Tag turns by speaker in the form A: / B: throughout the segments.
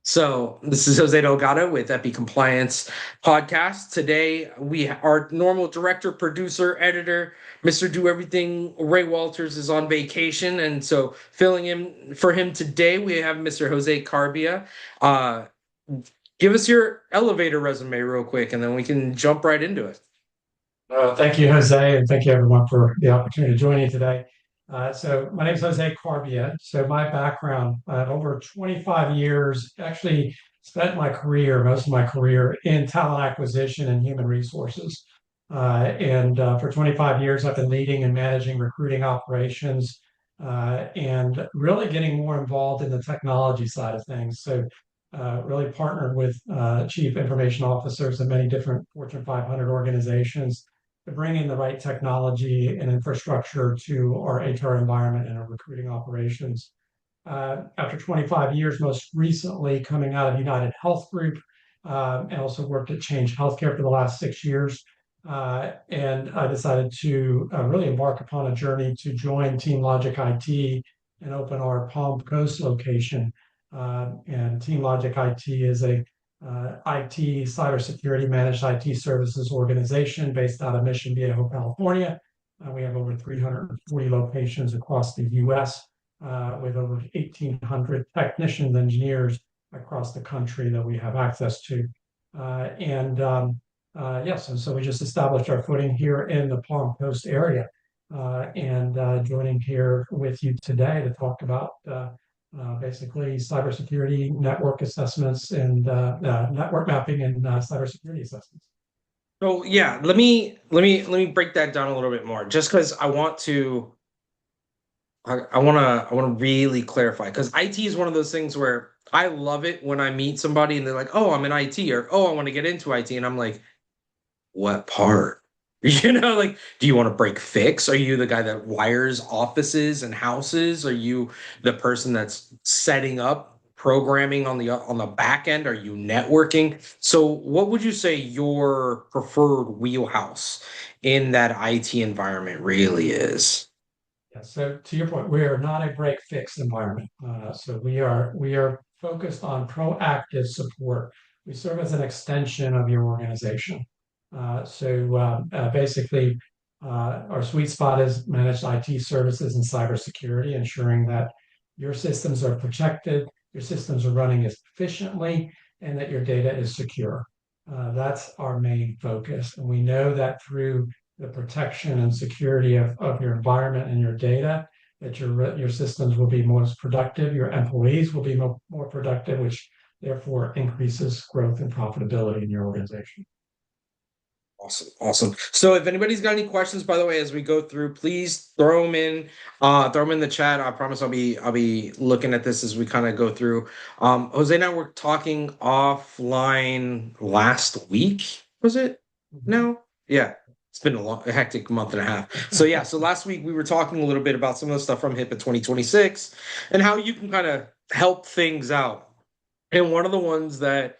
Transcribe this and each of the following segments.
A: So this is Jose Delgado with Epi Compliance Podcast. Today our normal director, producer, editor, Mr. Do Everything, Ray Walters is on vacation, and so filling in for him today, we have Mr. Jose Carbia. Uh, Give us your elevator resume real quick, and then we can jump right into it.
B: Thank you, Jose, and thank you everyone for the opportunity to join you today. So my name is Jose Carbia. So my background, over 25 years, actually spent most of my career in talent acquisition and human resources. And for 25 years, I've been leading and managing recruiting operations and really getting more involved in the technology side of things. So really partnered with chief information officers of many different Fortune 500 organizations to bring in the right technology and infrastructure to our HR environment and our recruiting operations. After 25 years, most recently coming out of United Health Group, and also worked at Change Healthcare for the last 6 years. And I decided to really embark upon a journey to join Team Logic IT and open our Palm Coast location. And Team Logic IT is a IT cybersecurity managed IT services organization based out of Mission Viejo, California. We have over 340 locations across the U.S. With over 1,800 technicians, engineers across the country that we have access to. Yes, and so we just established our footing here in the Palm Coast area, and joining here with you today to talk about basically cybersecurity network assessments and network mapping and cybersecurity assessments.
A: So yeah, let me break that down a little bit more, just because I want to really clarify, because IT is one of those things where I love it when I meet somebody and they're like, "Oh, I'm in IT," or "Oh, I want to get into IT," and I'm like, "What part?" Like, do you want to break fix? Are you the guy that wires offices and houses? Are you the person that's setting up programming on the back end? Are you networking? So, what would you say your preferred wheelhouse in that IT environment really is?
B: Yeah, so to your point, we are not a break fix environment. So we are focused on proactive support. We serve as an extension of your organization. Basically, our sweet spot is managed IT services and cybersecurity, ensuring that your systems are protected, your systems are running efficiently, and that your data is secure. That's our main focus. And we know that through the protection and security of your environment and your data, that your systems will be most productive, your employees will be more productive, which therefore increases growth and profitability in your organization.
A: Awesome, awesome. So if anybody's got any questions, by the way, as we go through, please throw them in the chat. I promise I'll be looking at this as we kind of go through. Jose and I were talking offline last week, was it?
B: Mhm.
A: No? Yeah. It's been a hectic month and a half. So yeah, so last week we were talking a little bit about some of the stuff from HIPAA 2026 and how you can kind of help things out. And one of the ones that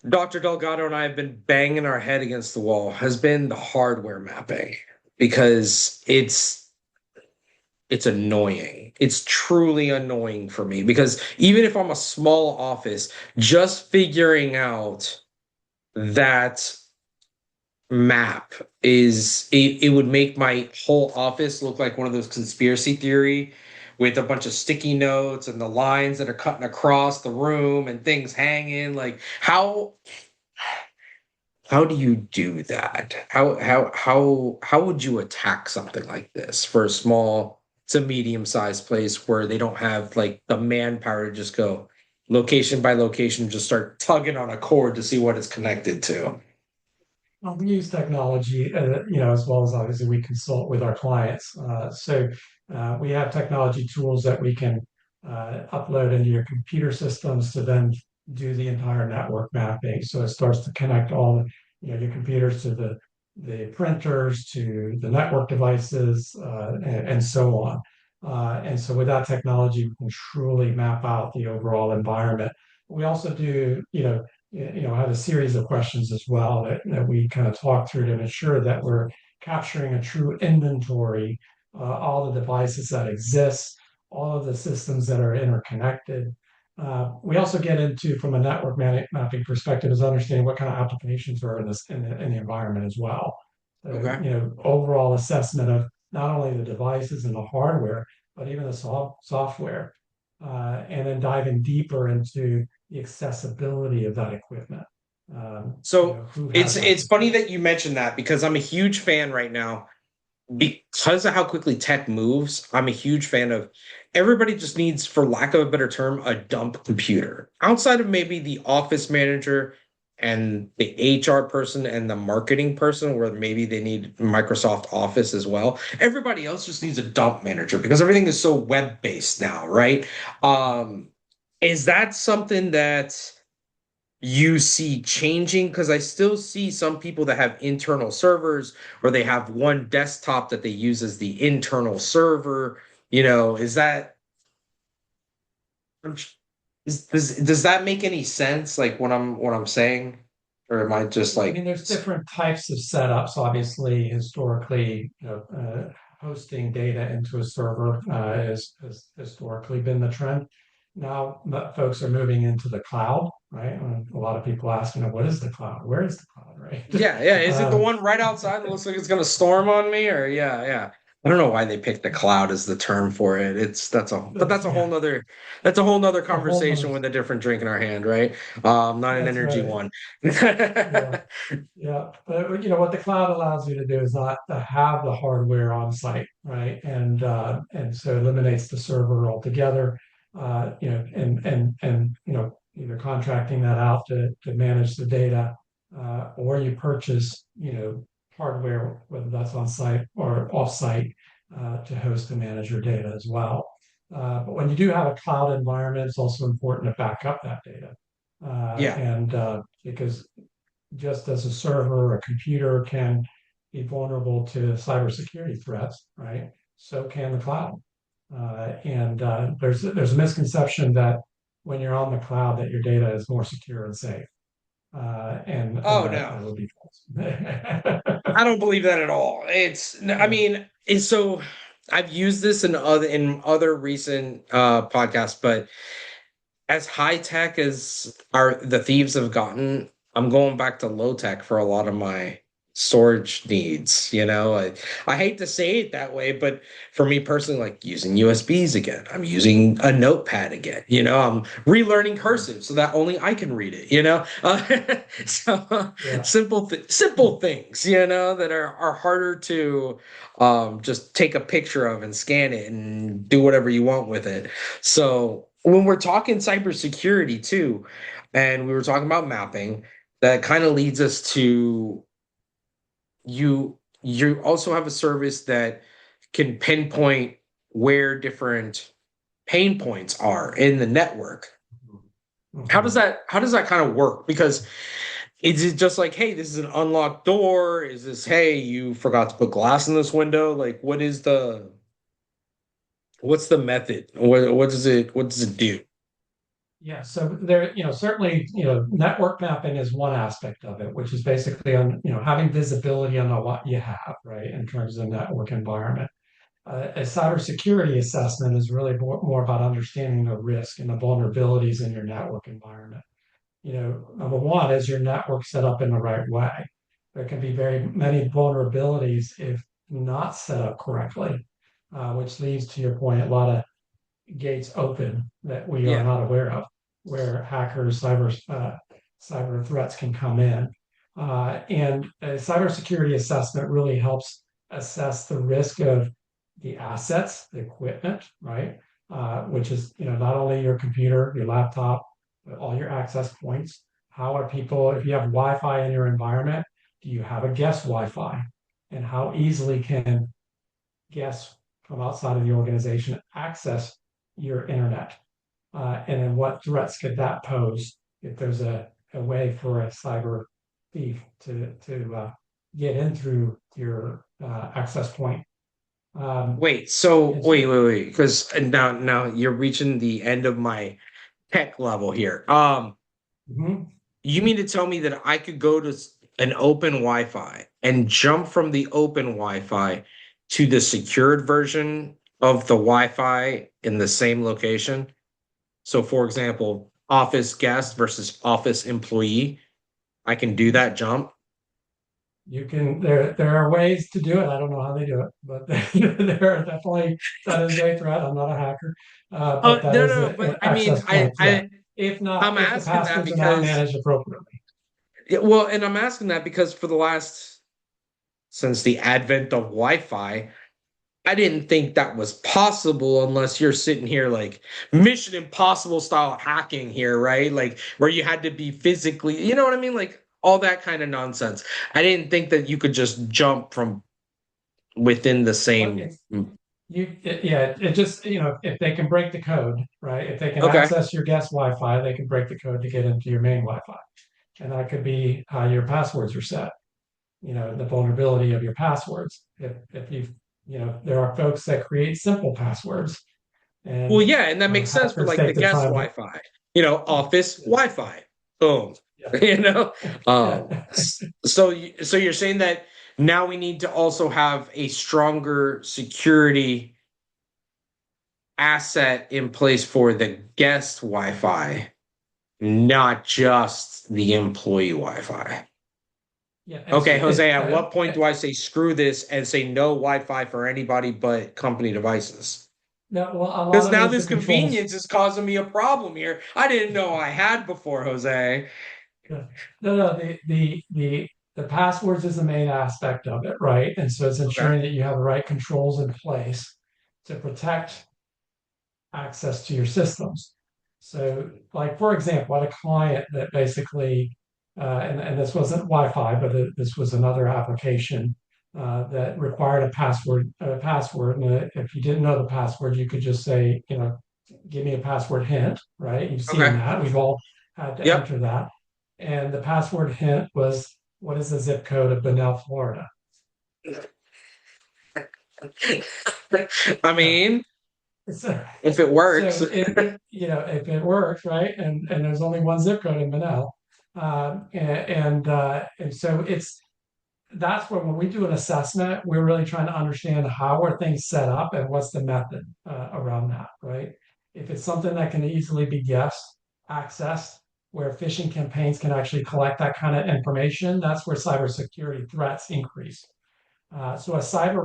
A: Dr. Delgado and I have been banging our head against the wall has been the hardware mapping, because it's annoying. It's truly annoying for me, because even if I'm a small office, just figuring out that map it would make my whole office look like one of those conspiracy theory, with a bunch of sticky notes and the lines that are cutting across the room and things hanging. Like, how do you do that? How would you attack something like this for a small to medium sized place where they don't have like the manpower to just go location by location, just start tugging on a cord to see what it's connected to?
B: We use technology, as well as obviously we consult with our clients. We have technology tools that we can upload into your computer systems to then do the entire network mapping. So it starts to connect all your computers to the printers, to the network devices, and so on. And so with that technology, we can truly map out the overall environment. We also do, have a series of questions as well that we kind of talk through to ensure that we're capturing a true inventory, all the devices that exist, all of the systems that are interconnected, We also get into, from a network mapping perspective, is understanding what kind of applications are in the environment as well. So,
A: Okay.
B: overall assessment of not only the devices and the hardware, but even the software, and then diving deeper into the accessibility of that equipment.
A: So
B: Who
A: it's
B: has
A: it's
B: access
A: funny
B: to it?
A: that you mentioned that because I'm a huge fan right now because of how quickly tech moves. I'm a huge fan of everybody just needs, for lack of a better term, a dump computer. Outside of maybe the office manager and the HR person and the marketing person, where maybe they need Microsoft Office as well. Everybody else just needs a dump manager because everything is so web-based now, right? Um, is that something that you see changing? Because I still see some people that have internal servers or they have one desktop that they use as the internal server. Is that does that make any sense? Like what I'm saying, or am I just
B: Yeah, I
A: like
B: mean, there's different types of setups. Obviously, historically, hosting data into a server has historically been the trend. Now, folks are moving into the cloud, right? A lot of people ask, what is the cloud? Where is the cloud, right?
A: yeah, yeah? Is it the
B: Um,
A: one right outside that looks like it's gonna storm on me? Or yeah, yeah. I don't know why they picked the cloud as the term for it. But that's a whole
B: yeah,
A: nother
B: a whole nother.
A: conversation with a different drink in our hand, right? Not an
B: That's
A: energy
B: right.
A: one.
B: Yeah. Yeah, but what the cloud allows you to do is not to have the hardware on site, right? And so eliminates the server altogether. And either contracting that out to manage the data, or you purchase hardware, whether that's on site or off site, to host and manage your data as well. But when you do have a cloud environment, it's also important to back up that data,
A: Yeah.
B: and because just as a server or a computer can be vulnerable to cybersecurity threats, right? So can the cloud. And there's a misconception that when you're on the cloud that your data is more secure and safe, and
A: Oh
B: that
A: no.
B: would be false.
A: I don't believe that at all. I
B: Yeah.
A: mean, it's so I've used this in other recent podcasts, but as high tech as the thieves have gotten, I'm going back to low tech for a lot of my storage needs. I hate to say it that way, but for me personally, like using USBs again, I'm using a notepad again. I'm relearning cursive so that only I can read it. So
B: Yeah.
A: simple things. That are harder to just take a picture of and scan it and do whatever you want with it. So when we're talking cybersecurity too, and we were talking about mapping, that kind of leads us to you also have a service that can pinpoint where different pain points are in the network. How does
B: Mhm.
A: that kind of work? Because is it just like, hey, this is an unlocked door? Is this, hey, you forgot to put glass in this window? Like, what's the method? What does it do?
B: Yeah, so there, certainly, network mapping is one aspect of it, which is basically on, having visibility on what you have, right, in terms of the network environment. A cybersecurity assessment is really more about understanding the risk and the vulnerabilities in your network environment. Number one, is your network set up in the right way? There can be very many vulnerabilities if not set up correctly, which leads to your point, a lot of gates open that we are
A: Yeah.
B: not aware of, where hackers, cyber threats can come in. And a cybersecurity assessment really helps assess the risk of the assets, the equipment, right? Which is, not only your computer, your laptop, but all your access points. How are people, if you have Wi-Fi in your environment, do you have a guest Wi-Fi? And how easily can guests from outside of the organization access your internet? And then what threats could that pose if there's a way for a cyber thief to get in through your access point? Um,
A: Wait, so
B: and
A: wait,
B: so,
A: wait, wait, because now you're reaching the end of my tech level here.
B: mhm.
A: You mean to tell me that I could go to an open Wi-Fi and jump from the open Wi-Fi to the secured version of the Wi-Fi in the same location? So, for example, office guest versus office employee, I can do that jump.
B: You can there are ways to do it. I don't know how they do it, but there are definitely that is a threat. I'm not a hacker, but
A: Oh,
B: that
A: no,
B: is
A: no,
B: an
A: but I mean,
B: access point threat.
A: I'm
B: If the
A: asking that
B: passwords are not
A: because,
B: managed appropriately.
A: yeah, well, and I'm asking that because for the last, since the advent of Wi-Fi, I didn't think that was possible unless you're sitting here like Mission Impossible style hacking here, right? Like where you had to be physically, you know what I mean? Like all that kind of nonsense. I didn't think that you could just jump from within the
B: Well,
A: same.
B: it's yeah, it just, if they can break the code, right? If they can
A: Okay.
B: access your guest Wi-Fi, they can break the code to get into your main Wi-Fi. And that could be how your passwords are set, the vulnerability of your passwords. If you've, there are folks that create simple passwords
A: Well,
B: and
A: yeah, and that makes sense for
B: hackers
A: like the
B: take the
A: guest
B: time to,
A: Wi-Fi, office Wi-Fi. Boom.
B: yeah,
A: You know.
B: yeah.
A: So you're saying that now we need to also have a stronger security asset in place for the guest Wi-Fi, not just the employee Wi-Fi.
B: Yeah,
A: Okay, Jose, at what point do I say screw this and say no Wi-Fi for anybody but company devices?
B: no, well, a lot
A: Because
B: of it
A: now
B: is the
A: this
B: controls.
A: convenience is causing me a problem here. I didn't know I had before, Jose.
B: Yeah. No, the passwords is the main aspect of it, right? And so it's
A: Okay.
B: ensuring that you have the right controls in place to protect access to your systems. So, like for example, I had a client that basically, and this wasn't Wi-Fi, but this was another application that required a password. And if you didn't know the password, you could just say, give me a password hint, right? You've seen
A: Okay.
B: that. We've all had to
A: Yep.
B: enter that. And the password hint was, what is the zip code of Bunnell, Florida?
A: I
B: Yeah.
A: mean,
B: So,
A: if it works.
B: so if it works, right, and there's only one zip code in Bunnell, and so that's when we do an assessment, we're really trying to understand how are things set up and what's the method around that, right? If it's something that can easily be guessed, accessed, where phishing campaigns can actually collect that kind of information, that's where cybersecurity threats increase. So a cyber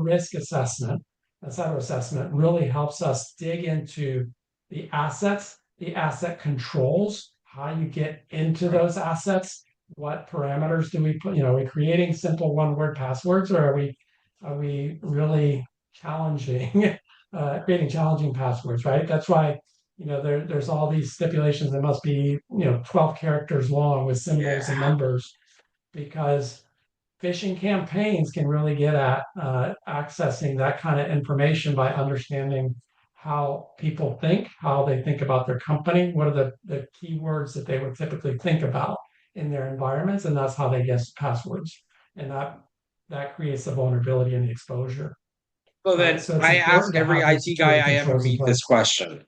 B: assessment really helps us dig into the assets, the asset controls, how you get into those assets, what parameters do we put, are we creating simple one-word passwords, or are we really challenging, creating challenging passwords, right? That's why, there's all these stipulations that must be, 12 characters long with symbols and
A: Yeah.
B: numbers, because phishing campaigns can really get at accessing that kind of information by understanding how people think, how they think about their company, what are the keywords that they would typically think about in their environments, and that's how they guess passwords. And that creates the vulnerability and the exposure.
A: So then
B: So it's
A: I
B: important
A: ask
B: to
A: every
B: have those
A: IT guy
B: security
A: I ever
B: controls in
A: meet this
B: place.
A: question.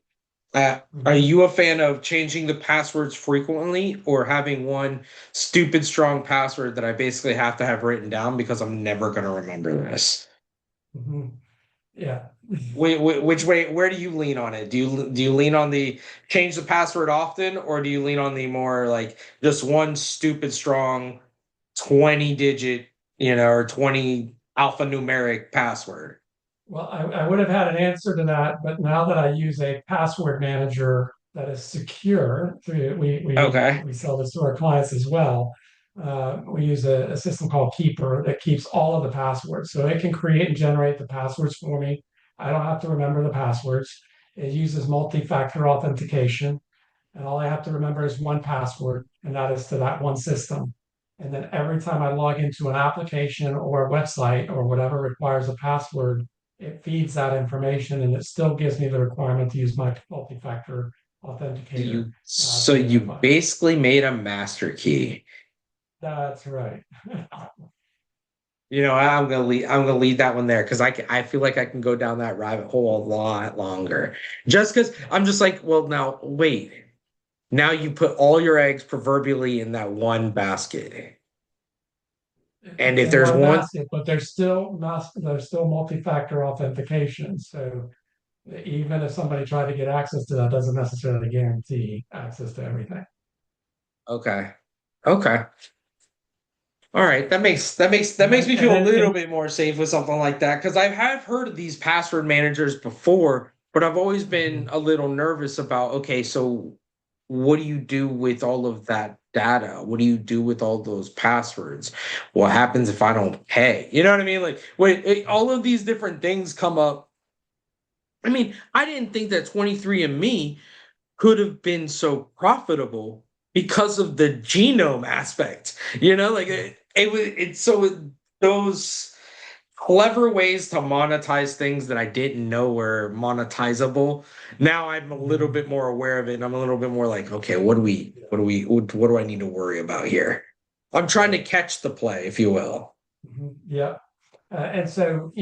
A: Are
B: Mhm.
A: you a fan of changing the passwords frequently or having one stupid strong password that I basically have to have written down because I'm never going to remember this?
B: Mhm. Yeah.
A: Which way, where do you lean on it? Do you lean on the change the password often or do you lean on the more like just one stupid strong 20 digit, or 20 alphanumeric password?
B: Well, I would have had an answer to that, but now that I use a password manager that is secure,
A: Okay.
B: we sell this to our clients as well. We use a system called Keeper that keeps all of the passwords. So it can create and generate the passwords for me. I don't have to remember the passwords. It uses multi-factor authentication. And all I have to remember is one password, and that is to that one system. And then every time I log into an application or a website or whatever requires a password, it feeds that information and it still gives me the requirement to use my multi-factor authenticator
A: So
B: to
A: you
B: verify.
A: basically made a master key.
B: That's right.
A: I'm gonna leave that one there because I feel like I can go down that rabbit hole a lot longer. Just because I'm just like, well, now wait. Now you put all your eggs proverbially in that one basket. And
B: It's
A: if
B: in
A: there's
B: one
A: one,
B: basket, but there's still multi-factor authentication. So even if somebody tried to get access to that, doesn't necessarily guarantee access to everything.
A: Okay. Okay. All right. That
B: And
A: makes
B: then,
A: me
B: and
A: feel a
B: then,
A: little
B: and
A: bit more safe with something like that because I have heard of these password managers before, but I've always been a little nervous about, okay, so what do you do with all of that data? What do you do with all those passwords? What happens if I don't pay? You know what I mean? Like, wait, all of these different things come up. I mean, I didn't think that 23andMe could have been so profitable because of the genome aspect. You know, like it was it's so those clever ways to monetize things that I didn't know were monetizable. Now I'm a little bit more aware of it and I'm a little bit more like, okay, what do I need to worry about here? I'm trying to catch the play, if you will.
B: yeah. And so,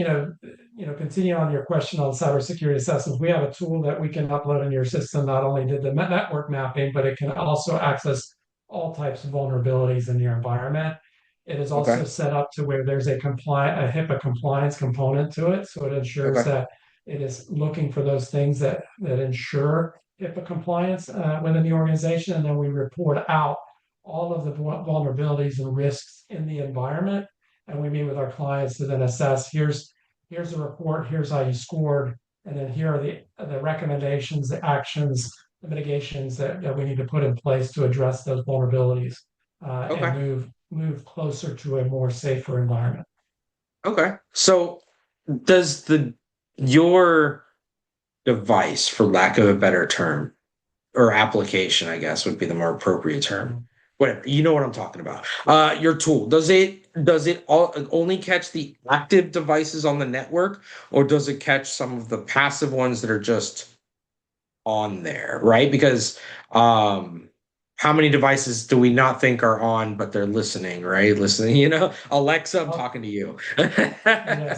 B: continue on your question on cybersecurity assessments. We have a tool that we can upload in your system. Not only did the network mapping, but it can also access all types of vulnerabilities in your environment. It is also
A: Okay.
B: set up to where there's a HIPAA compliance component to it. So it ensures
A: Okay.
B: that it is looking for those things that ensure HIPAA compliance within the organization. And then we report out all of the vulnerabilities and risks in the environment, and we meet with our clients to then assess, here's the report, here's how you scored, and then here are the recommendations, the actions, the mitigations that we need to put in place to address those vulnerabilities and
A: Okay.
B: move closer to a more safer environment.
A: Okay. So does the your device, for lack of a better term, or application, I guess would be the more appropriate term. Whatever, you know what I'm talking about. Your tool, does it only catch the active devices on the network, or does it catch some of the passive ones that are just on there, right? Because how many devices do we not think are on, but they're listening, right? Listening, Alexa, I'm
B: Well,
A: talking to you.
B: yeah,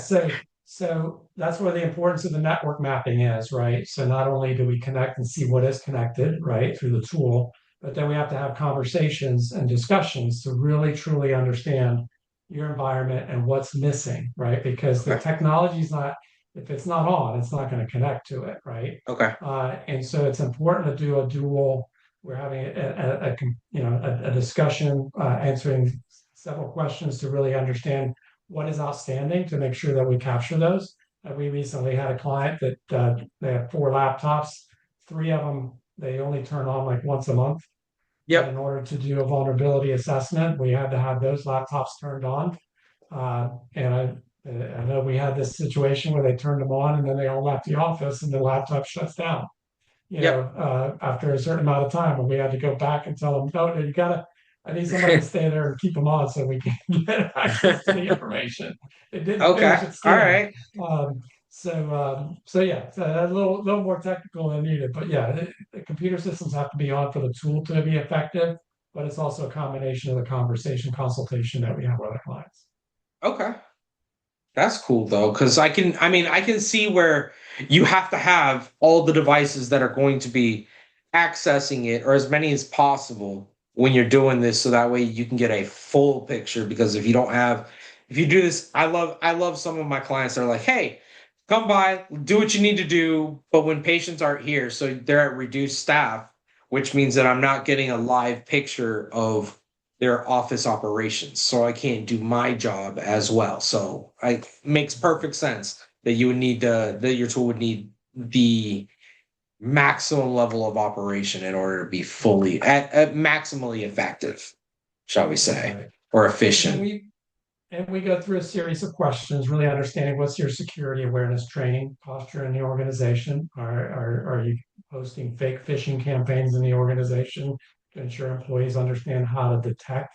B: so that's where the importance of the network mapping is, right? So not only do we connect and see what is connected, right, through the tool, but then we have to have conversations and discussions to really truly understand your environment and what's missing, right? Because the
A: Okay.
B: technology is not, if it's not on, it's not going to connect to it, right?
A: Okay.
B: And so it's important to do a dual. We're having a discussion, answering several questions to really understand what is outstanding to make sure that we capture those. We recently had a client that they have 4 laptops, 3 of them they only turn on like once a month. But in
A: Yep.
B: order to do a vulnerability assessment, we had to have those laptops turned on. And I know we had this situation where they turned them on and then they all left the office and the laptop shuts down,
A: Yep.
B: after a certain amount of time, and we had to go back and tell them, no, you gotta, I need somebody to stay there and keep them on so we can get access to the information. It didn't finish
A: Okay.
B: its
A: All
B: scan.
A: right.
B: So yeah, so a little more technical than needed, but yeah, the computer systems have to be on for the tool to be effective, but it's also a combination of the conversation consultation that we have with our clients.
A: Okay. That's cool though, because I can see where you have to have all the devices that are going to be accessing it, or as many as possible when you're doing this, so that way you can get a full picture. Because if you do this, I love some of my clients that are like, hey, come by, do what you need to do, but when patients aren't here, so they're at reduced staff, which means that I'm not getting a live picture of their office operations, so I can't do my job as well. So it makes perfect sense that that your tool would need the maximum level of operation in order to be fully at maximally effective, shall we say,
B: Right.
A: or
B: And then
A: efficient.
B: we go through a series of questions, really understanding what's your security awareness training posture in the organization. Are you hosting fake phishing campaigns in the organization to ensure employees understand how to detect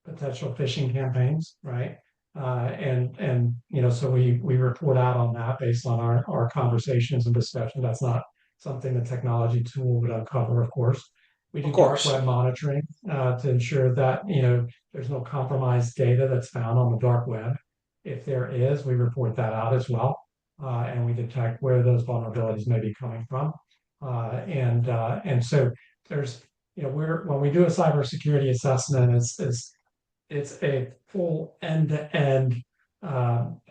B: potential phishing campaigns, right? So we report out on that based on our conversations and discussions. That's not something the technology tool would uncover, of course. We
A: Of
B: do dark
A: course.
B: web monitoring to ensure that there's no compromised data that's found on the dark web. If there is, we report that out as well, and we detect where those vulnerabilities may be coming from. And so there's, when we do a cybersecurity assessment, it's a full end-to-end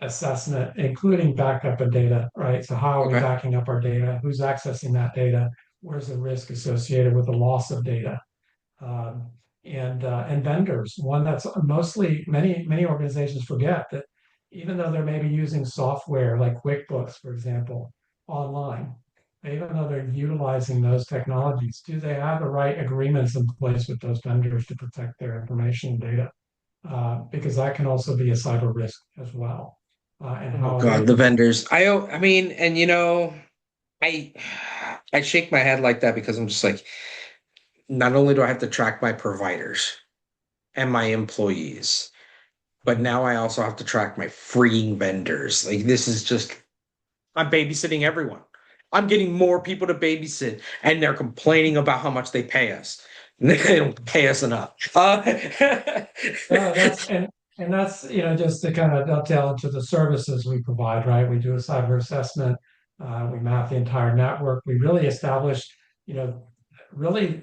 B: assessment, including backup of data, right? So how are we
A: Okay.
B: backing up our data? Who's accessing that data? Where's the risk associated with the loss of data? Um, and vendors. One that's mostly many organizations forget that even though they're maybe using software like QuickBooks, for example, online, even though they're utilizing those technologies, do they have the right agreements in place with those vendors to protect their information and data? Because that can also be a cyber risk as well. And
A: Oh
B: how are they
A: God, the
B: protected?
A: vendors. I mean, and I I shake my head like that because I'm just like, not only do I have to track my providers and my employees, but now I also have to track my freeing vendors. Like this is just I'm babysitting everyone. I'm getting more people to babysit, and they're complaining about how much they pay us. They don't pay us enough.
B: No, and that's just to kind of dovetail into the services we provide, right? We do a cyber assessment, we map the entire network, we really establish, you know, really,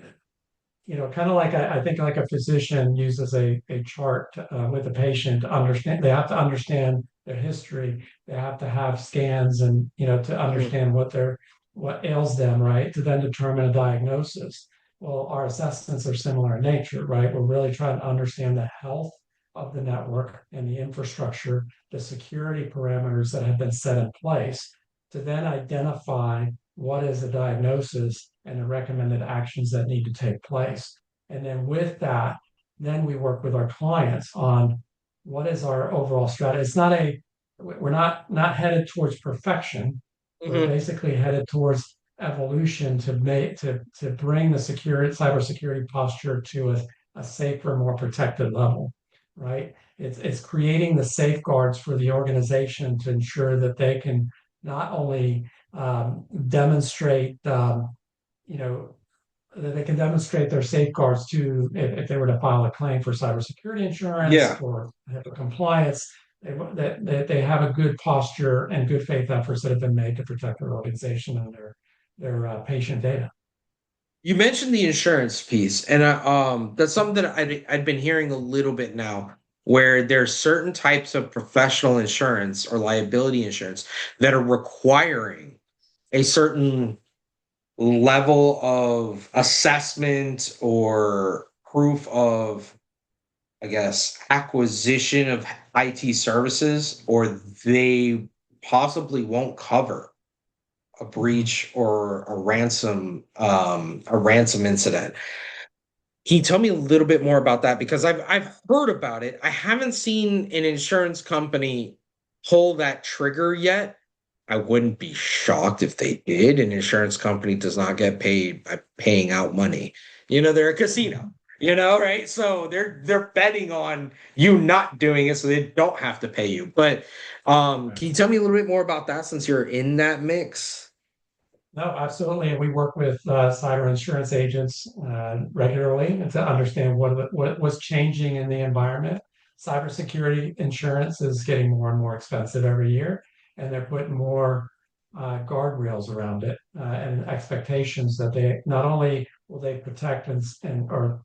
B: kind of like I think like a physician uses a chart with a patient to understand. They have to understand their history. They have to have scans and to
A: Mhm.
B: understand what ails them, right? To then determine a diagnosis. Well, our assessments are similar in nature, right? We're really trying to understand the health of the network and the infrastructure, the security parameters that have been set in place to then identify what is the diagnosis and the recommended actions that need to take place. And then with that, then we work with our clients on what is our overall strategy. We're not headed towards perfection. We're
A: Mhm.
B: basically headed towards evolution to bring the security cybersecurity posture to a safer, more protected level, right? It's creating the safeguards for the organization to ensure that they can not only demonstrate, you know, that they can demonstrate their safeguards to if they were to file a claim for cybersecurity insurance
A: Yeah.
B: or HIPAA compliance, that they have a good posture and good faith efforts that have been made to protect their organization and their patient data.
A: You mentioned the insurance piece, and that's something that I'd been hearing a little bit now, where there's certain types of professional insurance or liability insurance that are requiring a certain level of assessment or proof of, I guess, acquisition of IT services, or they possibly won't cover a
B: Mhm.
A: breach or a ransom incident. Can you tell me a little bit more about that? Because I've heard about it. I haven't seen an insurance company pull that trigger yet. I wouldn't be shocked if they did. An insurance company does not get paid by paying out money. They're a casino, right? So they're betting on you not doing it so they don't have to pay you. But
B: Right.
A: can you tell me a little bit more about that since you're in that mix?
B: No, absolutely. We work with cyber insurance agents regularly to understand what was changing in the environment. Cybersecurity insurance is getting more and more expensive every year, and they're putting more guardrails around it and expectations that they not only will they protect and or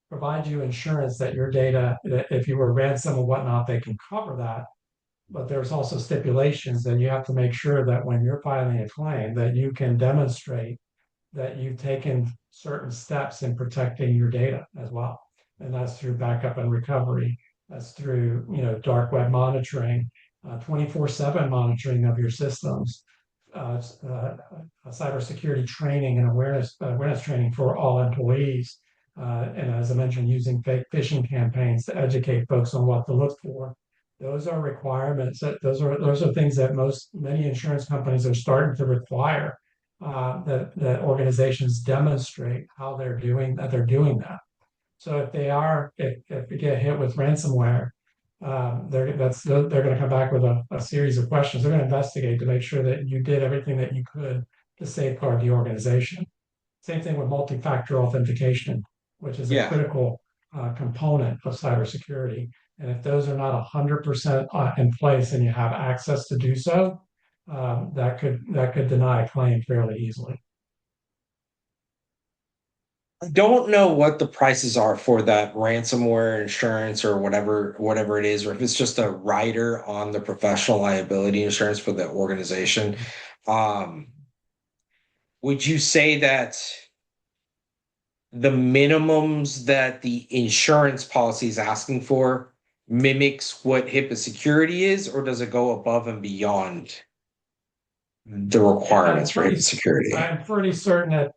B: provide you insurance that your data, that if you were ransom or whatnot, they can cover that, but there's also stipulations that you have to make sure that when you're filing a claim that you can demonstrate that you've taken certain steps in protecting your data as well. And that's through backup and recovery. That's through, dark web monitoring, 24/7 monitoring of your systems, cybersecurity training and awareness training for all employees. And as I mentioned, using fake phishing campaigns to educate folks on what to look for. Those are requirements those are things that many insurance companies are starting to require, that organizations demonstrate how they're doing that. So if you get hit with ransomware, they're going to come back with a series of questions. They're going to investigate to make sure that you did everything that you could to safeguard the organization. Same thing with multi-factor authentication, which is a
A: Yeah.
B: critical component of cybersecurity. And if those are not 100% in place and you have access to do so, that could deny a claim fairly easily.
A: I don't know what the prices are for that ransomware insurance or whatever it is, or if it's just a rider on the professional liability insurance for the organization. Um, would you say that the minimums that the insurance policy is asking for mimics what HIPAA security is, or does it go above and beyond the
B: I'm
A: requirements for
B: pretty,
A: HIPAA security?
B: I'm pretty certain that,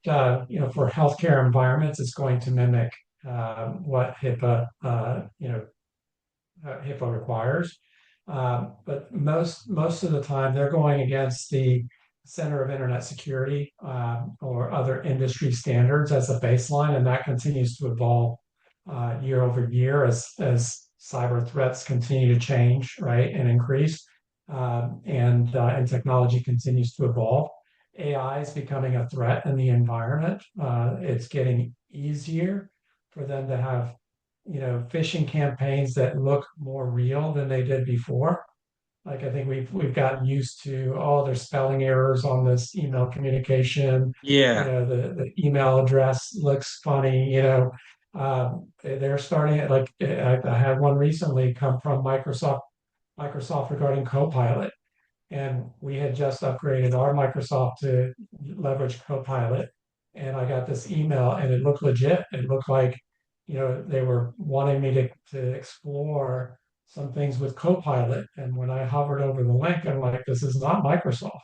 B: for healthcare environments, it's going to mimic what HIPAA requires. But most of the time, they're going against the Center of Internet Security or other industry standards as a baseline, and that continues to evolve year over year as cyber threats continue to change, right, and increase, and technology continues to evolve. AI is becoming a threat in the environment. It's getting easier for them to have phishing campaigns that look more real than they did before. Like I think we've gotten used to, oh, there's spelling errors on this email communication.
A: Yeah.
B: The email address looks funny. They're starting it like I had one recently come from Microsoft regarding Copilot, and we had just upgraded our Microsoft to leverage Copilot. And I got this email, and it looked legit. It looked like, they were wanting me to explore some things with Copilot. And when I hovered over the link, I'm like, this is not Microsoft.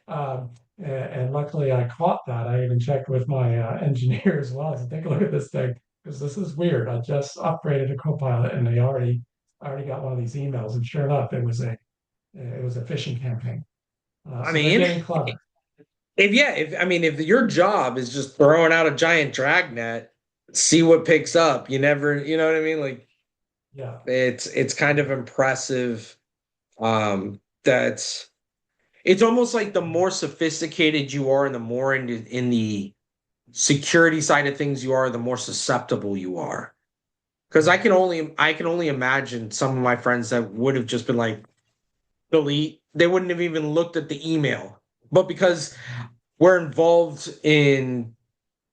B: And luckily, I caught that. I even checked with my engineer as well. I said, take a look at this thing because this is weird. I just upgraded to Copilot, and I already got one of these emails. And sure enough, it was a phishing campaign.
A: I
B: So they're
A: mean,
B: getting clever.
A: if your job is just throwing out a giant dragnet, see what picks up. You never, you know what I mean? Like
B: Yeah.
A: it's kind of impressive. That it's almost like the more sophisticated you are and the more in the security side of things you are, the more susceptible you are. Because I can only imagine some of my friends that would have just been like delete. They wouldn't have even looked at the email. But because we're involved in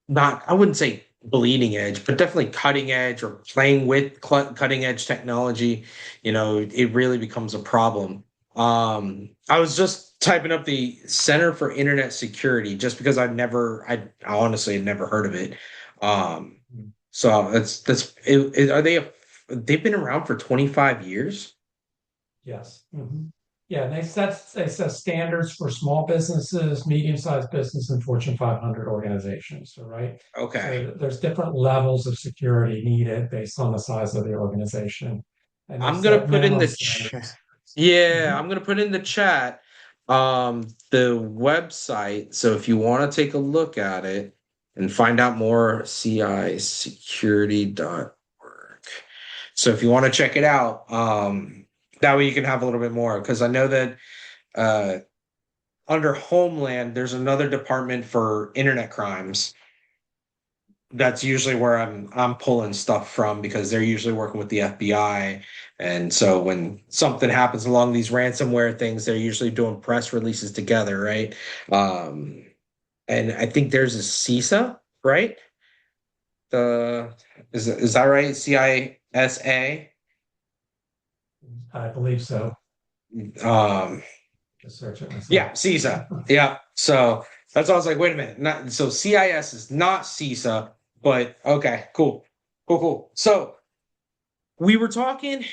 A: not, I wouldn't say bleeding edge, but definitely cutting edge or playing with cutting edge technology, it really becomes a problem. I was just typing up the Center for Internet Security just because I honestly had never heard of it. Um, so they've been around for 25 years?
B: Yes. Yeah, they set standards for small businesses, medium-sized business, and Fortune 500 organizations. So, right.
A: Okay.
B: So there's different levels of security needed based on the size of the organization, and they
A: I'm gonna
B: set
A: put in
B: minimum
A: the chat.
B: standards.
A: Yeah,
B: Mhm.
A: I'm gonna put in the chat the website. So if you want to take a look at it and find out more, cisecurity.org. So if you want to check it out, that way you can have a little bit more because I know that uh under Homeland, there's another department for internet crimes. That's usually where I'm pulling stuff from because they're usually working with the FBI. And so when something happens along these ransomware things, they're usually doing press releases together, right? Um, and I think there's a CISA, right? The is that right? CISA.
B: I believe so.
A: Um,
B: Just search it
A: yeah,
B: myself.
A: CISA. Yeah. So that's why I was like, wait a minute. Not so CIS is not CISA, but okay, cool. Cool, cool. So we were talking.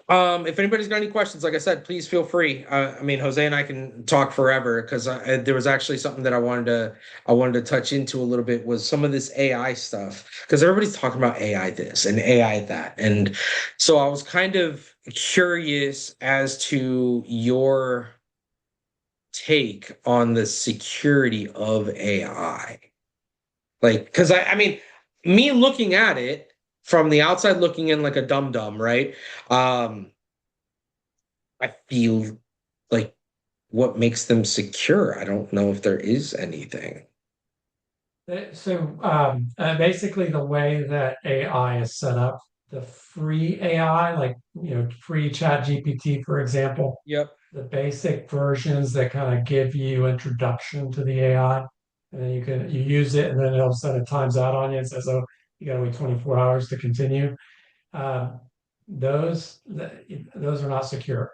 A: If anybody's got any questions, like I said, please feel free. I mean, Jose and I can talk forever because there was actually something that I wanted to touch into a little bit was some of this AI stuff because everybody's talking about AI this and AI that, and so I was kind of curious as to your take on the security of AI. Like, because I mean, me looking at it from the outside looking in like a dum dum, right? Um, I feel like what makes them secure? I don't know if there is anything.
B: So basically, the way that AI is set up, the free AI, like free Chat GPT, for example,
A: Yep.
B: the basic versions that kind of give you introduction to the AI, and then you use it, and then all of a sudden it times out on you and says, "Oh, you got to wait 24 hours to continue." Um, those are not secure.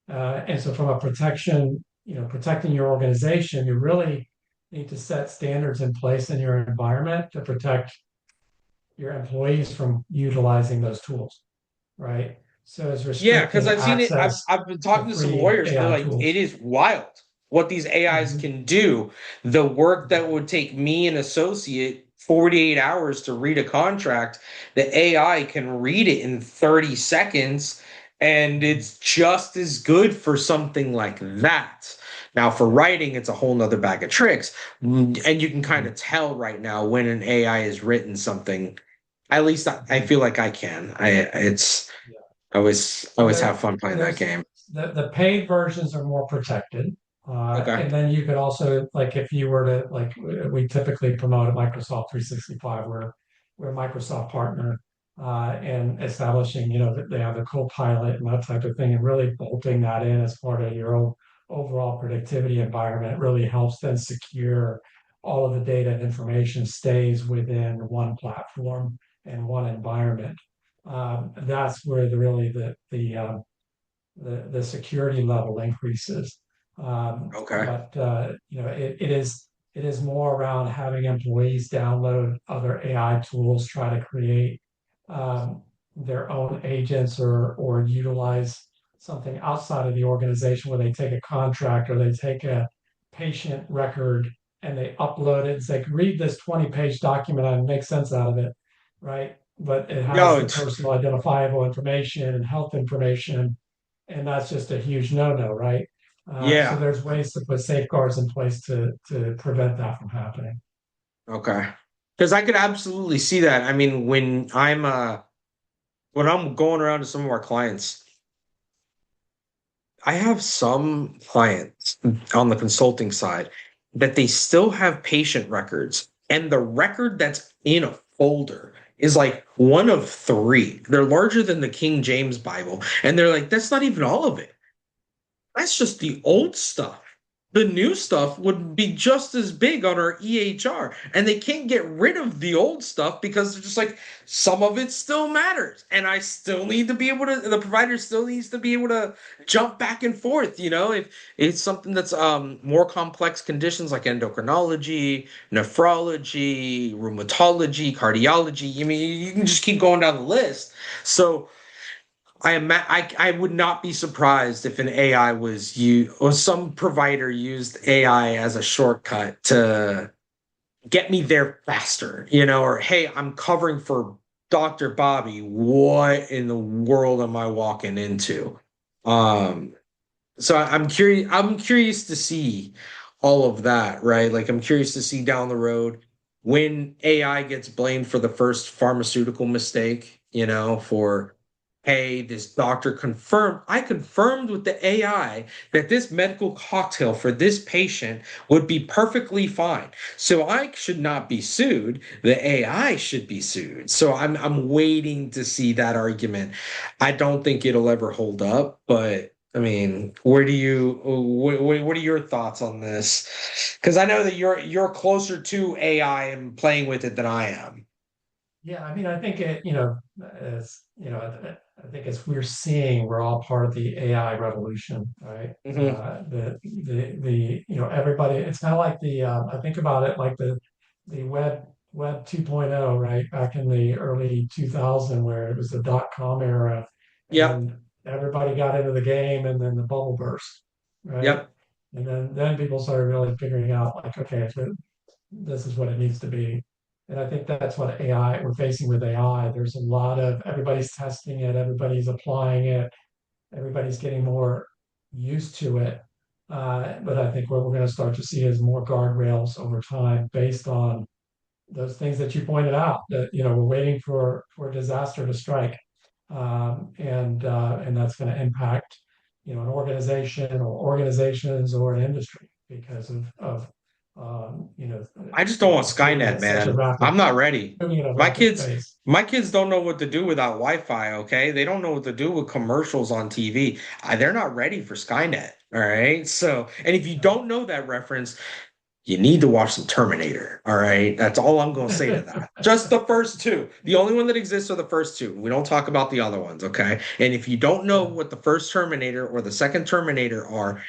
B: And so from a protection, protecting your organization, you really need to set standards in place in your environment to protect your employees from utilizing those tools, right? So it's
A: Yeah, because
B: restricting
A: I've seen it. I've
B: access
A: I've been
B: to
A: talking to some
B: free
A: lawyers, and they're
B: AI
A: like, it
B: tools.
A: is wild what these AIs
B: Mhm.
A: can do. The work that would take me, an associate, 48 hours to read a contract, the AI can read it in 30 seconds, and it's just as good for something like that. Now, for writing, it's a whole nother bag of tricks. And you can kind
B: Mhm.
A: of tell right now when an AI has written something. At least I
B: Mhm.
A: feel like I can.
B: Yeah.
A: I
B: So
A: always have fun playing that
B: there's
A: game.
B: the paid versions are more protected.
A: Okay.
B: And then you could also, like, if you were to, like, we typically promote a Microsoft 365, where we're a Microsoft partner, and establishing, that they have a co-pilot and that type of thing, and really bolting that in as part of your own overall productivity environment really helps then secure all of the data and information stays within one platform and one environment. That's where the security level increases.
A: Okay.
B: But it is more around having employees download other AI tools, try to create their own agents, or utilize something outside of the organization where they take a contract or they take a patient record and they upload it and say, read this 20-page document and make sense out of it, right? But it has
A: Yo,
B: the personal identifiable information and health information, and that's just a huge no-no, right? So
A: yeah.
B: there's ways to put safeguards in place to prevent that from happening.
A: Okay. Because I could absolutely see that. I mean, when I'm going around to some of our clients, I have some clients on the consulting side that they still have patient records, and the record that's in a folder is like one of three. They're larger than the King James Bible, and they're like, that's not even all of it. That's just the old stuff. The new stuff would be just as big on our EHR. And they can't get rid of the old stuff because they're just like, some of it still matters. And I still need to be able to, the provider still needs to be able to jump back and forth. If it's something that's more complex conditions like endocrinology, nephrology, rheumatology, cardiology. I mean, you can just keep going down the list. So I would not be surprised if an AI was you or some provider used AI as a shortcut to get me there faster, or hey, I'm covering for Dr. Bobby. What in the world am I walking into? Um, so I'm curious to see all of that, right? Like I'm curious to see down the road when AI gets blamed for the first pharmaceutical mistake, for hey, this doctor I confirmed with the AI that this medical cocktail for this patient would be perfectly fine. So I should not be sued. The AI should be sued. So I'm waiting to see that argument. I don't think it'll ever hold up, but I mean, what are your thoughts on this? Because I know that you're closer to AI and playing with it than I am.
B: Yeah, I mean, I think as I think as we're seeing, we're all part of the AI revolution, right?
A: Hmm.
B: Everybody. It's kind of like I think about it like the web 2.0, right? Back in the early 2000, where it was the dot-com era,
A: Yep.
B: and everybody got into the game, and then the bubble burst, right?
A: Yep.
B: And then people started really figuring out, like, okay, this is what it needs to be. And I think that's what we're facing with AI. There's a lot of everybody's testing it, everybody's applying it, everybody's getting more used to it. But I think what we're going to start to see is more guardrails over time based on those things that you pointed out, that we're waiting for a disaster to strike, and that's going to impact an organization or organizations or an industry because of
A: I just don't want
B: it's moving
A: Skynet,
B: at such a
A: man.
B: rapid
A: I'm not ready.
B: moving at a
A: My
B: rapid
A: kids,
B: pace.
A: my kids don't know what to do without Wi-Fi, okay? They don't know what to do with commercials on TV. They're not ready for Skynet, all right? So, and if you
B: Yeah.
A: don't know that reference, you need to watch some Terminator. All right. That's all I'm going to say to that. Just the first two. The only one that exists are the first two. We don't talk about the other ones. Okay. And if you don't know what the first Terminator or the second Terminator are,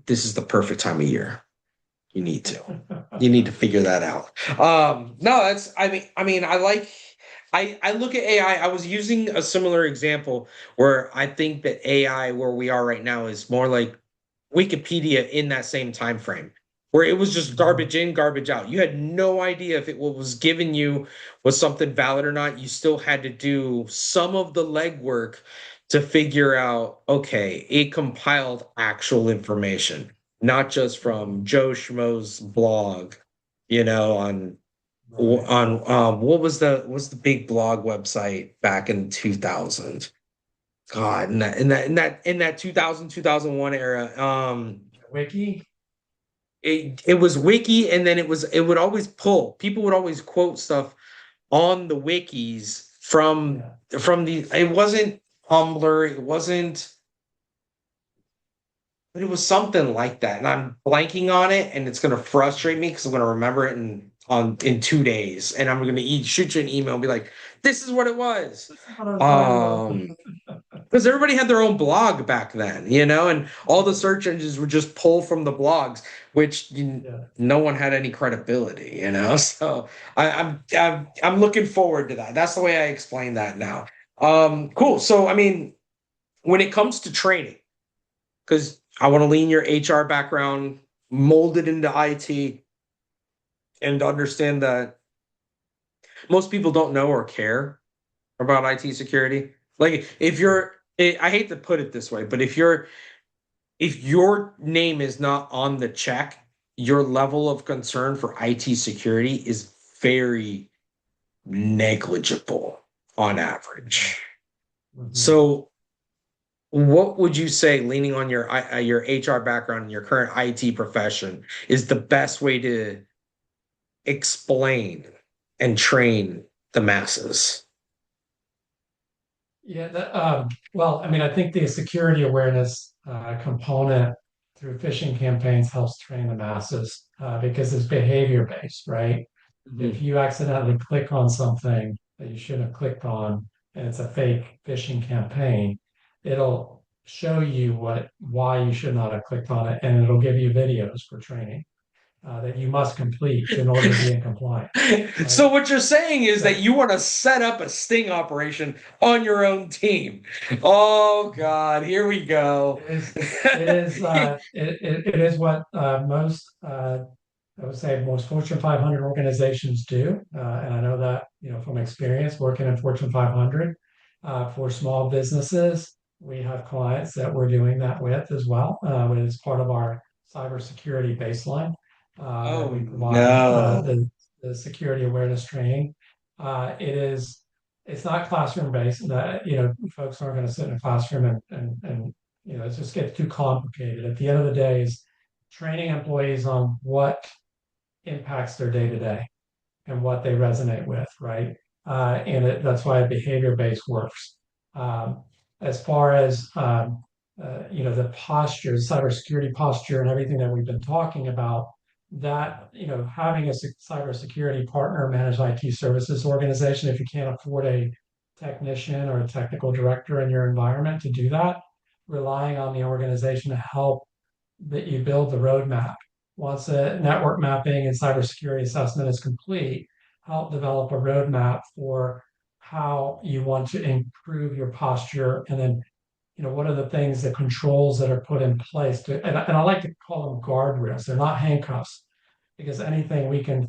A: this is the perfect time of year. You need to. You need to figure that out. No, that's I look at AI. I was using a similar example where I think that AI where we are right now is more like Wikipedia in that same time frame where it was just garbage in, garbage out. You had no idea if it what was given you was something valid or not. You still had to do some of the legwork to figure out, okay, it compiled actual information, not just from Joe Schmo's blog, on
B: Right.
A: what was the big blog website back in 2000? God, in that 2001 era,
B: Wiki.
A: it was wiki, and then it would always pull. People would always quote stuff on the wikis from
B: Yeah.
A: the. It wasn't Tumblr. It wasn't. But it was something like that, and I'm blanking on it, and it's gonna frustrate me because I'm gonna remember it in 2 days, and I'm gonna shoot you an email and be like, "This is what it was."
B: This is what I was talking about.
A: Because everybody had their own blog back then, and all the search engines would just pull from the blogs, which
B: Yeah.
A: no one had any credibility. So I'm looking forward to that. That's the way I explain that now. Cool. So I mean, when it comes to training, because I want to lean your HR background, mold it into IT, and understand that most people don't know or care about IT security. Like if you're, I hate to put it this way, but if your name is not on the check, your level of concern for IT security is very negligible on average.
B: Mhm.
A: So, what would you say, leaning on your HR background and your current IT profession, is the best way to explain and train the masses?
B: Yeah, well, I mean, I think the security awareness component through phishing campaigns helps train the masses because it's behavior based, right? If
A: Mhm.
B: you accidentally click on something that you shouldn't have clicked on and it's a fake phishing campaign, it'll show you why you should not have clicked on it, and it'll give you videos for training that you must complete in order to be in compliance,
A: So
B: right?
A: what you're saying is that
B: So
A: you want to set up a sting operation on your own team. Oh God, here we go.
B: it is what most I would say most Fortune 500 organizations do, and I know that from experience working in Fortune 500 for small businesses. We have clients that we're doing that with as well, as part of our cybersecurity baseline that
A: Oh
B: we provide
A: no.
B: the security awareness training. It is it's not classroom based. That folks aren't going to sit in a classroom and it just gets too complicated. At the end of the day, is training employees on what impacts their day to day and what they resonate with, right? That's why behavior based works. As far as the posture, cybersecurity posture, and everything that we've been talking about, that having a cybersecurity partner managed IT services organization, if you can't afford a technician or a technical director in your environment to do that, relying on the organization to help that you build the roadmap. Once the network mapping and cybersecurity assessment is complete, help develop a roadmap for how you want to improve your posture, and then what are the things, the controls that are put in place and I like to call them guardrails. They're not handcuffs because anything we can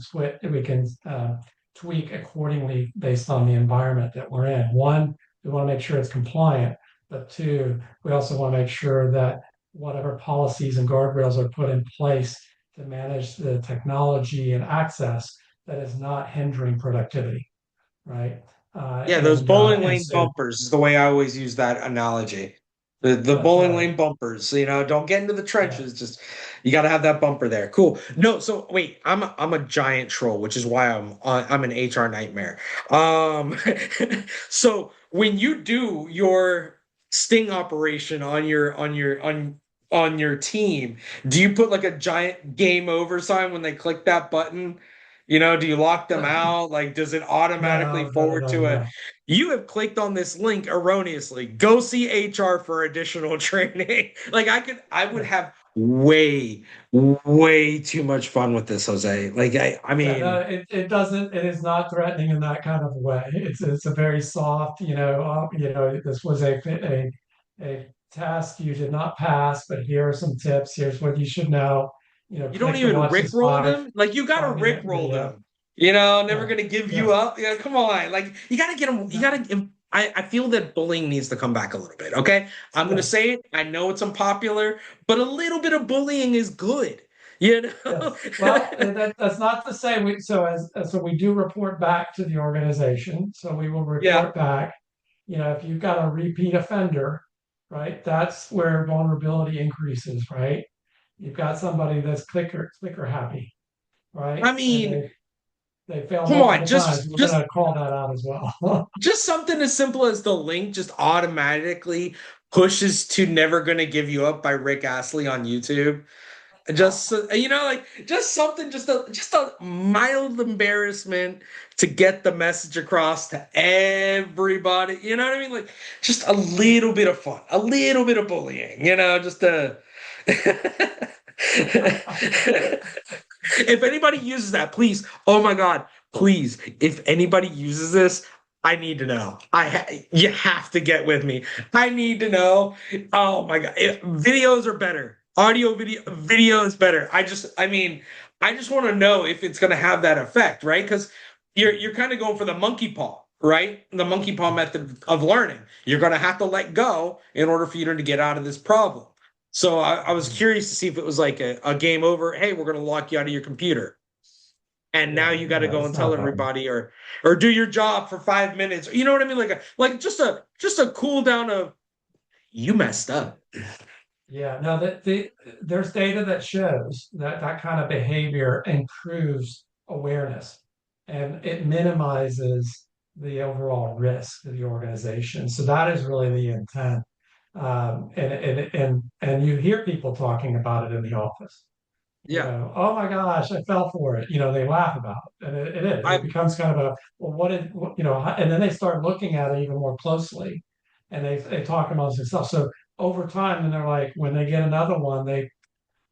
B: tweak accordingly based on the environment that we're in. One, we want to make sure it's compliant, but two, we also want to make sure that whatever policies and guardrails are put in place to manage the technology and access, that is not hindering productivity, right?
A: Yeah, those bowling
B: And
A: lane
B: so
A: bumpers is the way I always use that analogy. The
B: that's
A: bowling
B: right.
A: lane bumpers, don't get into the
B: Yeah.
A: trenches. Just you got to have that bumper there. Cool. No, so wait, I'm a giant troll, which is why I'm an HR nightmare. Um, so when you do your sting operation on on your team, do you put like a giant game over sign when they click that button? Do you lock them out? Like, does it automatically
B: No, no,
A: forward
B: no,
A: to a,
B: no.
A: you have clicked on this link erroneously. Go see HR for additional training. Like I would
B: Yeah.
A: have way too much fun with this, Jose. Like I
B: Yeah, no,
A: mean,
B: it doesn't, it is not threatening in that kind of way. It's a very soft, this was a test you did not pass, but here are some tips. Here's what you should know.
A: you don't
B: Click to
A: even
B: watch this
A: rickroll them. Like you gotta
B: 5 minute
A: rickroll
B: video.
A: them. Never
B: Yeah,
A: gonna give you
B: yeah,
A: up. Yeah, come on. Like you gotta get them. You
B: no,
A: gotta. I feel that bullying needs to come back a little bit. Okay, I'm gonna
B: yes,
A: say it. I know it's unpopular, but a little bit of bullying is good. You know.
B: yes. Well, that's not to say so we do report back to the organization. So we will
A: Yeah.
B: report back. If you've got a repeat offender, right, that's where vulnerability increases, right? You've got somebody that's clicker happy,
A: I
B: right? And
A: mean,
B: they fail
A: come on.
B: multiple times.
A: Just
B: We're
A: just
B: gonna call that out as well.
A: just something as simple as the link just automatically pushes to "Never Gonna Give You Up" by Rick Astley on YouTube. Like just something, just a mild embarrassment to get the message across to everybody. You know what I mean? Like just a little bit of fun, a little bit of bullying. Just a. If anybody uses that, please, oh my God, please, if anybody uses this, I need to know. You have to get with me. I need to know. Oh my God, videos are better. Video is better. I just want to know if it's going to have that effect, right? Because you're kind of going for the monkey paw, right? The monkey paw method of learning. You're going to have to let go in order for you to get out of this problem. So I was curious to see if it was like a game over. Hey, we're going to lock you out of your computer, and now
B: Yeah,
A: you got to
B: yeah,
A: go
B: it's
A: and tell
B: not that.
A: everybody, or do your job for 5 minutes. You know what I mean? Like just a cool down of you messed up.
B: Yeah, no, there's data that shows that that kind of behavior improves awareness and it minimizes the overall risk to the organization. So that is really the intent. And you hear people talking about it in the office.
A: Yeah,
B: Oh my gosh, I fell for it. They laugh about it. And it is. It
A: I
B: becomes kind of well, and then they start looking at it even more closely and they talk amongst themselves. So over time, and they're like, when they get another one, they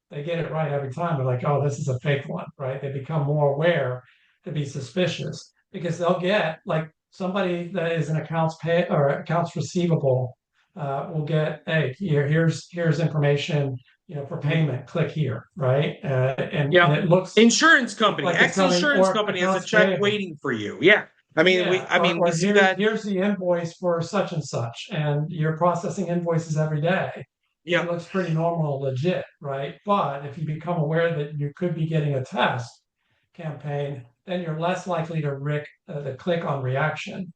B: get it right every time. They're like, oh, this is a fake one, right? They become more aware to be suspicious because they'll get like somebody that is an accounts pay or accounts receivable will get, hey, here's information, for payment. Click here, right? And
A: yeah.
B: it looks
A: Insurance company,
B: like it's
A: X
B: coming
A: insurance
B: or
A: company has a
B: accounts
A: check
B: payable.
A: waiting for you. Yeah.
B: Yeah,
A: We
B: or
A: see that.
B: here's the invoice for such and such, and you're processing invoices every day. It
A: Yeah.
B: looks pretty normal, legit, right? But if you become aware that you could be getting a test campaign, then you're less likely to click on reaction,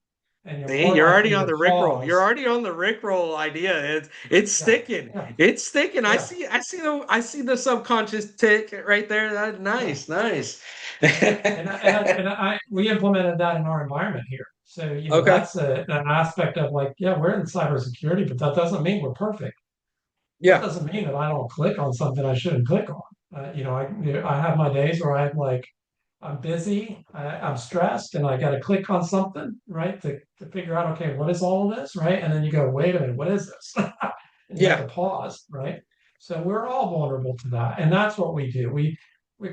B: and you're
A: See,
B: more
A: you're already
B: likely
A: on
B: to
A: the Rickroll. You're
B: pause.
A: already on the Rickroll idea. It's
B: Yeah,
A: sticking.
B: yeah,
A: It's sticking. I
B: yeah,
A: see. I see the subconscious tick right there.
B: yeah,
A: Nice, nice.
B: yeah. We implemented that in our environment here. So
A: Okay.
B: that's an aspect of like, yeah, we're in cybersecurity, but that doesn't mean we're perfect. That
A: Yeah.
B: doesn't mean that I don't click on something I shouldn't click on. I have my days where I'm like, I'm busy, I'm stressed, and I got to click on something, right, to figure out, okay, what is all of this, right? And then you go, wait a minute, what is this? And you have
A: Yeah.
B: to pause, right? So we're all vulnerable to that, and that's what we do. We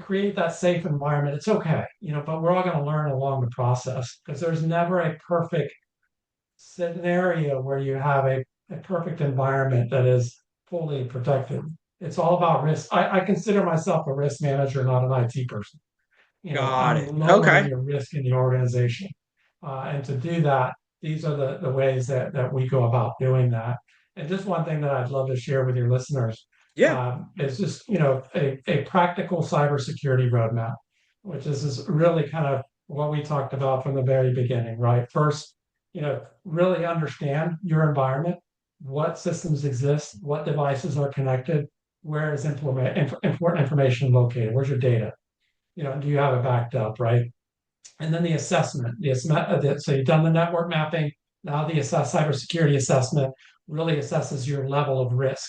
B: create that safe environment. It's okay, but we're all going to learn along the process because there's never a perfect scenario where you have a perfect environment that is fully protected. It's all about risk. I consider myself a risk manager, not an IT person.
A: Got
B: I'm
A: it.
B: lowering
A: Okay.
B: your risk in the organization. And to do that, these are the ways that we go about doing that. And just one thing that I'd love to share with your listeners
A: Yeah.
B: is just, a practical cybersecurity roadmap, which is really kind of what we talked about from the very beginning, right? First, really understand your environment, what systems exist, what devices are connected, where is important information located, where's your data, do you have it backed up, right? And then the assessment, so you've done the network mapping. Now the cybersecurity assessment really assesses your level of risk.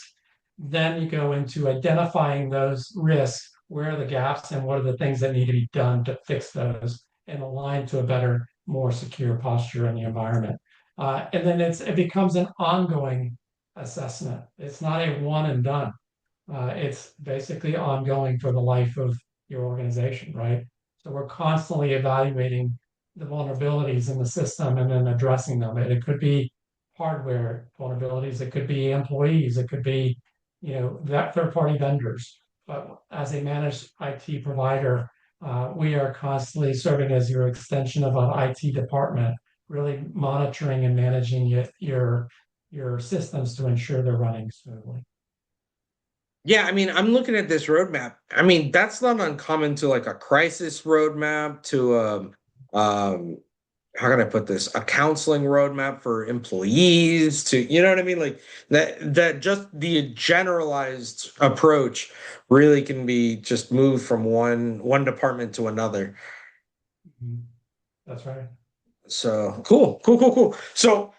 B: Then you go into identifying those risks, where are the gaps and what are the things that need to be done to fix those and align to a better, more secure posture in the environment. And then it becomes an ongoing assessment. It's not a one and done. It's basically ongoing for the life of your organization, right? So we're constantly evaluating the vulnerabilities in the system and then addressing them. And it could be hardware vulnerabilities, it could be employees, it could be, that third-party vendors. But as a managed IT provider, we are constantly serving as your extension of an IT department, really monitoring and managing your systems to ensure they're running smoothly.
A: Yeah, I mean, I'm looking at this roadmap. I mean, that's not uncommon to like a crisis roadmap, to how can I put this? A counseling roadmap for employees, to, you know what I mean? Like that just the generalized approach really can be just moved from one department to another.
B: Mhm. That's right.
A: So cool, cool, cool, cool. So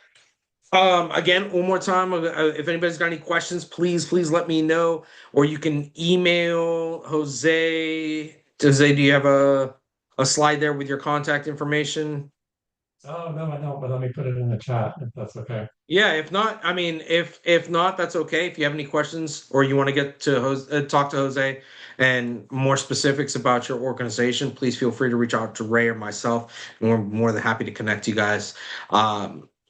A: again, one more time, if anybody's got any questions, please let me know, or you can email Jose. Jose, do you have a slide there with your contact information?
B: Oh, no, I don't, but let me put it in the chat if that's okay.
A: Yeah, if not, I mean, if not, that's okay. If you have any questions or you want to get to Jose, talk to Jose and more specifics about your organization, please feel free to reach out to Ray or myself, and we're more than happy to connect you guys.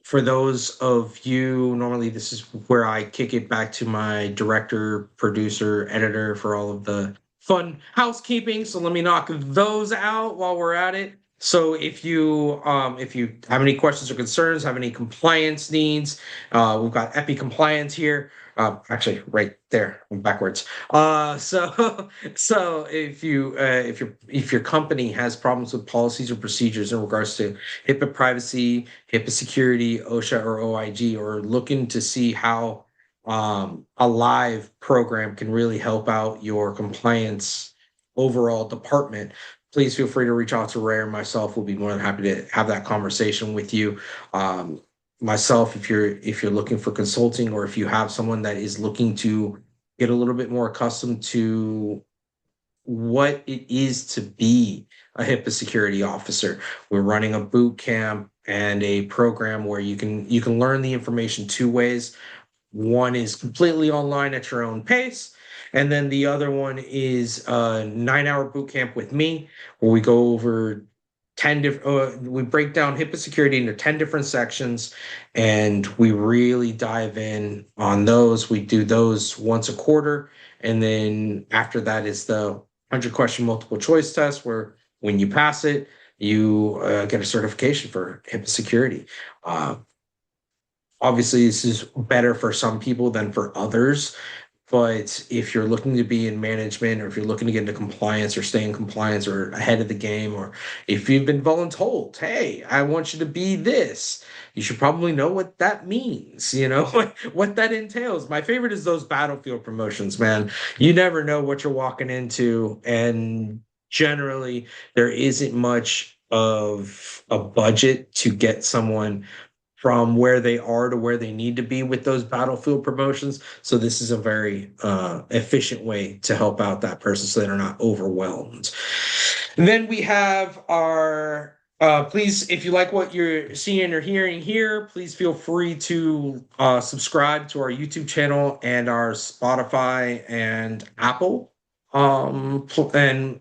A: For those of you, normally this is where I kick it back to my director, producer, editor for all of the fun housekeeping. So let me knock those out while we're at it. So if you have any questions or concerns, have any compliance needs, we've got EPI compliance here. Actually, right there, I'm backwards. So if your company has problems with policies or procedures in regards to HIPAA privacy, HIPAA security, OSHA or OIG, or looking to see how a live program can really help out your compliance overall department, please feel free to reach out to Ray or myself. We'll be more than happy to have that conversation with you. Myself, if you're looking for consulting, or if you have someone that is looking to get a little bit more accustomed to what it is to be a HIPAA security officer, we're running a boot camp and a program where you can learn the information two ways. One is completely online at your own pace. And then the other one is a 9 hour boot camp with me, where we go over 10 different, we break down HIPAA security into 10 different sections, and we really dive in on those. We do those once a quarter. And then after that is the 100 question multiple choice test, where when you pass it, you get a certification for HIPAA security. Uh, Obviously, this is better for some people than for others. But if you're looking to be in management, or if you're looking to get into compliance or stay in compliance or ahead of the game, or if you've been voluntold, hey, I want you to be this, you should probably know what that means, what that entails. My favorite is those battlefield promotions, man. You never know what you're walking into. And generally, there isn't much of a budget to get someone from where they are to where they need to be with those battlefield promotions. So this is a very efficient way to help out that person so they're not overwhelmed. And then we have our please, if you like what you're seeing or hearing here, please feel free to subscribe to our YouTube channel and our Spotify and Apple. And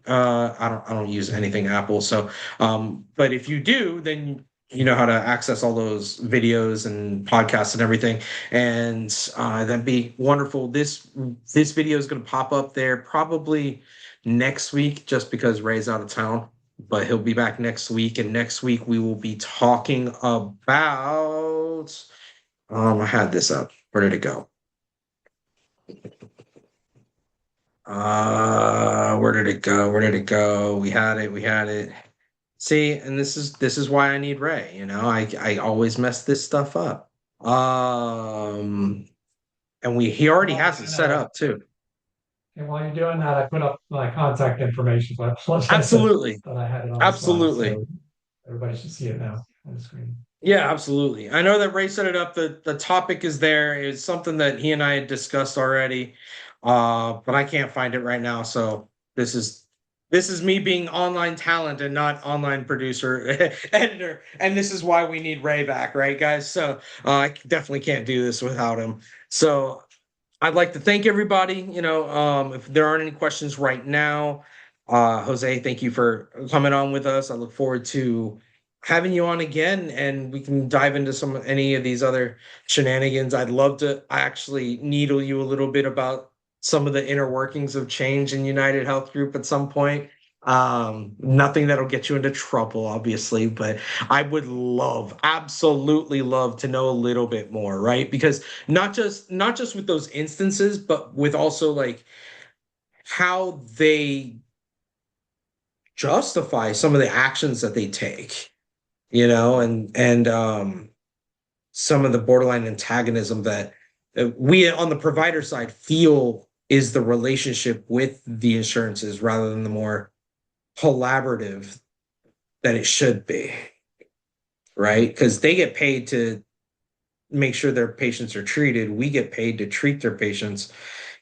A: I don't use anything Apple. So but if you do, then you know how to access all those videos and podcasts and everything. And that'd be wonderful. This video is going to pop up there probably next week, just because Ray's out of town, but he'll be back next week. And next week we will be talking about I had this up. Where did it go? Where did it go? Where did it go? We had it. See, and this is why I need Ray. I always mess this stuff up. And he already
B: While you're
A: has it
B: doing
A: set
B: that,
A: up too.
B: and while you're doing that, I put up my contact information. So I apologize that,
A: Absolutely.
B: that I had it on the slide.
A: Absolutely.
B: So everybody should see it now on the screen.
A: Yeah, absolutely. I know that Ray set it up. The topic is there. It's something that he and I had discussed already. But I can't find it right now. So this is this is me being online talent and not online producer editor. And this is why we need Ray back, right, guys? So I definitely can't do this without him. So I'd like to thank everybody. If there aren't any questions right now, Jose, thank you for coming on with us. I look forward to having you on again, and we can dive into any of these other shenanigans. I'd love to actually needle you a little bit about some of the inner workings of change in United Health Group at some point. Nothing that'll get you into trouble, obviously, but I would absolutely love to know a little bit more, right? Because not just with those instances, but with also like how they justify some of the actions that they take, and some of the borderline antagonism that we on the provider side feel is the relationship with the insurances rather than the more collaborative that it should be, right? Because they get paid to make sure their patients are treated. We get paid to treat their patients.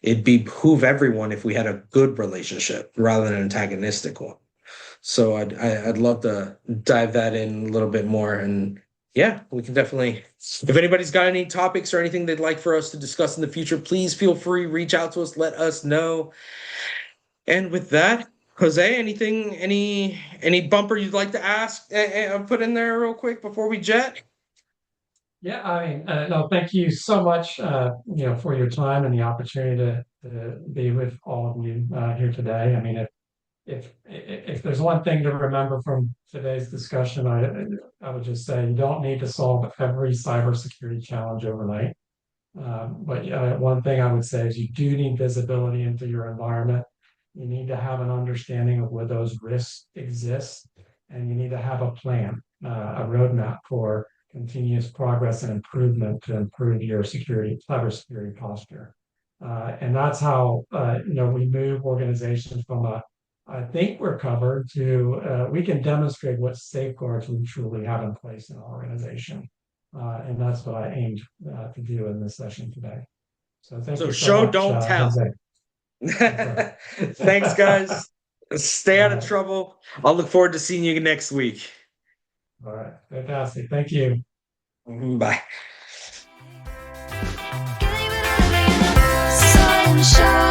A: It'd behoove everyone if we had a good relationship rather than an antagonistic one. So I'd love to dive that in a little bit more. And yeah, we can definitely, if anybody's got any topics or anything they'd like for us to discuss in the future, please feel free, reach out to us, let us know. And with that, Jose, any bumper you'd like to ask, put in there real quick before we jet?
B: Yeah, I mean, no, thank you so much, for your time and the opportunity to be with all of you here today. I mean, if there's one thing to remember from today's discussion, I would just say you don't need to solve every cybersecurity challenge overnight. But one thing I would say is you do need visibility into your environment. You need to have an understanding of where those risks exist, and you need to have a plan, a roadmap for continuous progress and improvement to improve your cybersecurity posture. And that's how we move organizations from I think we're covered to we can demonstrate what safeguards we truly have in place in our organization. And that's what I aimed to do in this session today. So thank
A: So
B: you so
A: show,
B: much,
A: don't tell.
B: Jose.
A: Thanks, guys. Stay out of trouble. I'll look forward to seeing you next week.
B: All right, fantastic. Thank you.
A: Bye.
C: Sunshine.